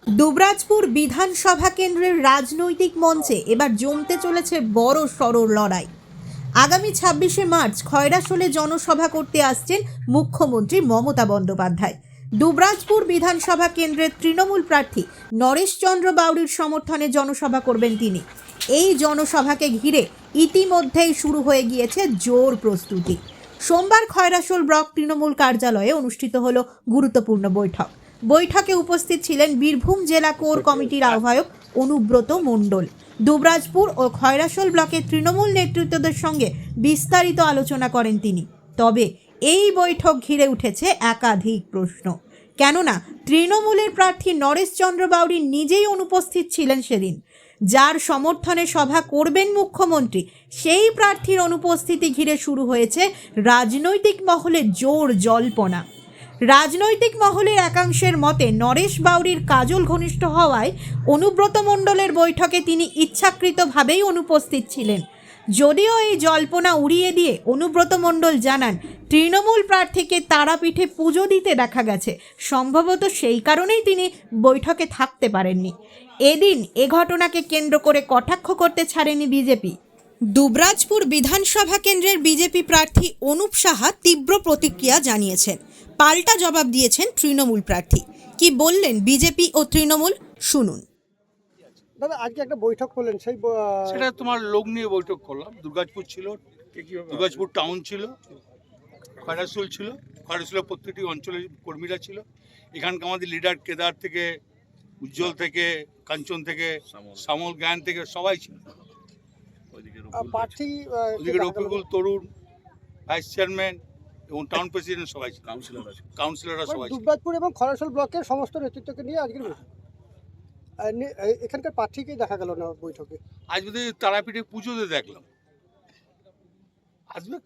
দুবরাজপুর বিধানসভা কেন্দ্রের রাজনৈতিক মঞ্চে এবার জমতে চলেছে বড় সড় লড়াই। আগামী 26শে মার্চ খয়রাশোলে জনসভা করতে আসছেন মুখ্যমন্ত্রী মমতা বন্দ্যোপাধ্যায়। দুবরাজপুর বিধানসভা কেন্দ্রের তৃণমূল প্রার্থী নরেশচন্দ্র বাউরির সমর্থনে জনসভা করবেন তিনি। এই জনসভাকে ঘিরে ইতিমধ্যেই শুরু হয়ে গিয়েছে জোর প্রস্তুতি। সোমবার খয়রাশোল ব্লক তৃণমূল কার্যালয়ে অনুষ্ঠিত হলো গুরুত্বপূর্ণ বৈঠকে উপস্থিত ছিলেন বীরভূম জেলা কোর কমিটির আহ্বায়ক অনুব্রত মণ্ডল। দুবরাজপুর ও খয়রাশোল ব্লকের তৃণমূল নেতৃত্বদের সঙ্গে বিস্তারিত আলোচনা করেন তিনি। তবে এই বৈঠক ঘিরে উঠেছে একাধিক প্রশ্ন, কেননা তৃণমূলের প্রার্থী নরেশচন্দ্র বাউরি নিজেই অনুপস্থিত ছিলেন সেদিন। যার সমর্থনে সভা করবেন মুখ্যমন্ত্রী, সেই প্রার্থীর অনুপস্থিতি ঘিরে শুরু হয়েছে রাজনৈতিক মহলে জোর জল্পনা। রাজনৈতিক মহলের একাংশের মতে নরেশ বাউরির কাজল ঘনিষ্ঠ হওয়ায় অনুব্রত মণ্ডলের বৈঠকে তিনি ইচ্ছাকৃতভাবেই অনুপস্থিত ছিলেন। যদিও এই জল্পনা উড়িয়ে দিয়ে অনুব্রত মণ্ডল জানান, তৃণমূল প্রার্থীকে তারাপীঠে পুজো দিতে দেখা গেছে, সম্ভবত সেই কারণেই তিনি বৈঠকে থাকতে পারেননি। এদিন এ ঘটনাকে কেন্দ্র করে কটাক্ষ করতে ছাড়েনি বিজেপি। দুবরাজপুর বিধানসভা কেন্দ্রের বিজেপি প্রার্থী অনুপ সাহা তীব্র প্রতিক্রিয়া জানিয়েছেন। পাল্টা জবাব দিয়েছেন তৃণমূল প্রার্থী। কি বললেন বিজেপি ও তৃণমূল, শুনুন। দাদা, আজকে একটা বৈঠক করলেন, সেটা তোমার লোক নিয়ে বৈঠক করলাম। দুর্গাপুর ছিল, দুর্গাপুর টাউন ছিল, খয়রাশোল ছিল। খয়রাশোলের প্রত্যেকটি অঞ্চলের কর্মীরা ছিল। এখানকার আমাদের লিডার কেদার থেকে, উজ্জ্বল থেকে, কাঞ্চন থেকে, শ্যামল জ্ঞান থেকে সবাই ছিল। প্রার্থী ওদিকে রফিকুল তরুণ, ভাইস চেয়ারম্যান এবং টাউন প্রেসিডেন্ট সবাই ছিল, কাউন্সিলররা সবাই ছিল। দুর্গাপুর এবং খয়রাশোল ব্লকের সমস্ত নেতৃত্বকে নিয়ে আজকের বৈঠক। এখানকার প্রার্থীকে দেখা গেল না বৈঠকে। আজ বোধ তারাপীঠে পুজোতে দেখলাম, আসবে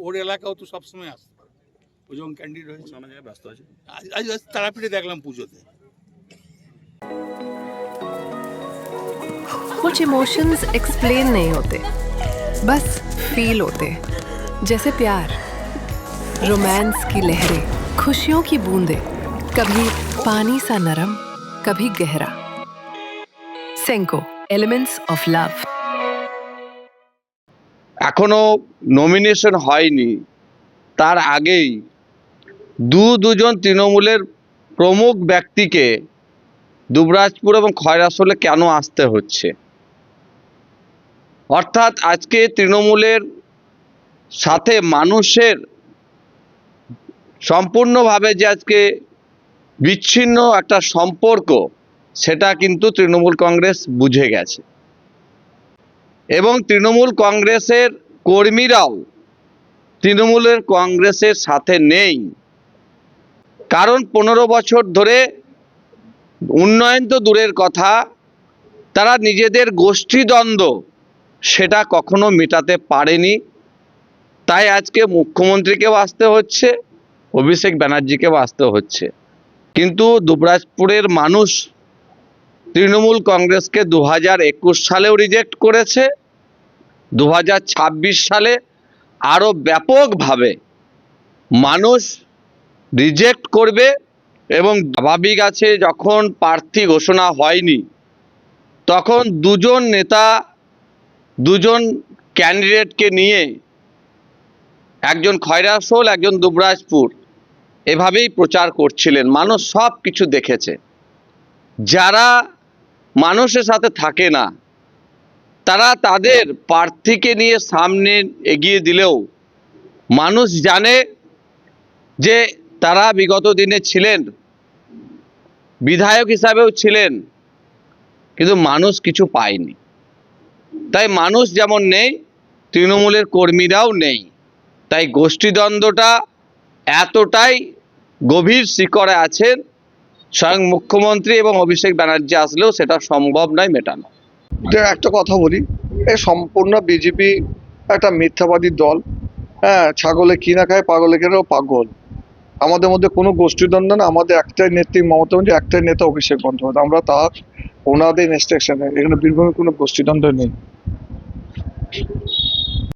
ওর এলাকাও তো সবসময় আসতে পারে, ওই যখন ক্যান্ডিডেট হয়েছে অনেক জায়গায় ব্যস্ত আছে। আজ তারাপীঠে দেখলাম পুজোতে। कुछ इमोशंस एक्सप्लेन नहीं होते, बस फील होते, जैसे प्यार, रोमांस की लहरें, खुशियों की बूंदें, कभी पानी सा नरम, कभी गहरा। Senco, elements of love. এখনো নমিনেশন হয়নি, তার আগেই দুজন তৃণমূলের প্রমুখ ব্যক্তিকে দুবরাজপুর এবং খয়রাশোলে কেন আসতে হচ্ছে? অর্থাৎ আজকে তৃণমূলের সাথে মানুষের সম্পূর্ণভাবে যে আজকে বিচ্ছিন্ন একটা সম্পর্ক, সেটা কিন্তু তৃণমূল কংগ্রেস বুঝে গেছে। এবং তৃণমূল কংগ্রেসের কর্মীরাও তৃণমূলের কংগ্রেসের সাথে নেই, কারণ 15 বছর ধরে উন্নয়ন তো দূরের কথা, তারা নিজেদের গোষ্ঠীদ্বন্দ্ব সেটা কখনো মেটাতে পারেনি। তাই আজকে মুখ্যমন্ত্রীকেও আসতে হচ্ছে, অভিষেক ব্যানার্জিকেও আসতে হচ্ছে। কিন্তু দুবরাজপুরের মানুষ তৃণমূল কংগ্রেসকে 2021 সালেও রিজেক্ট করেছে, 2026 সালে আরও ব্যাপকভাবে মানুষ রিজেক্ট করবে। এবং স্বাভাবিক আছে, যখন প্রার্থী ঘোষণা হয়নি তখন দুজন নেতা দুজন ক্যান্ডিডেটকে নিয়ে, একজন খয়রাশোল একজন দুবরাজপুর, এভাবেই প্রচার করছিলেন। মানুষ সব কিছু দেখেছে। যারা মানুষের সাথে থাকে না, তারা তাদের প্রার্থীকে নিয়ে সামনে এগিয়ে দিলেও মানুষ জানে যে তারা বিগত দিনে ছিলেন, বিধায়ক হিসাবেও ছিলেন, কিন্তু মানুষ কিছু পায়নি। তাই মানুষ যেমন নেই, তৃণমূলের কর্মীরাও নেই। তাই গোষ্ঠীদ্বন্দ্বটা এতটাই গভীর শিকড়ে আছেন, স্বয়ং মুখ্যমন্ত্রী এবং অভিষেক ব্যানার্জি আসলেও সেটা সম্ভব নয় মেটানো। একটা কথা বলি, এ সম্পূর্ণ বিজেপি একটা মিথ্যাবাদী দল। হ্যাঁ, ছাগলে কিনা খায়, পাগলে কেনাও পাগল। আমাদের মধ্যে কোনো গোষ্ঠীদ্বন্দ্ব না, আমাদের একটাই নেত্রী মমতা বন্দ্যোপাধ্যায়, একটাই নেতা অভিষেক বন্দ্যোপাধ্যায়। আমরা তার ওনাদের ইনস্ট্রাকশনে, এখানে বীরভূমে কোনো গোষ্ঠীদ্বন্দ্ব নেই।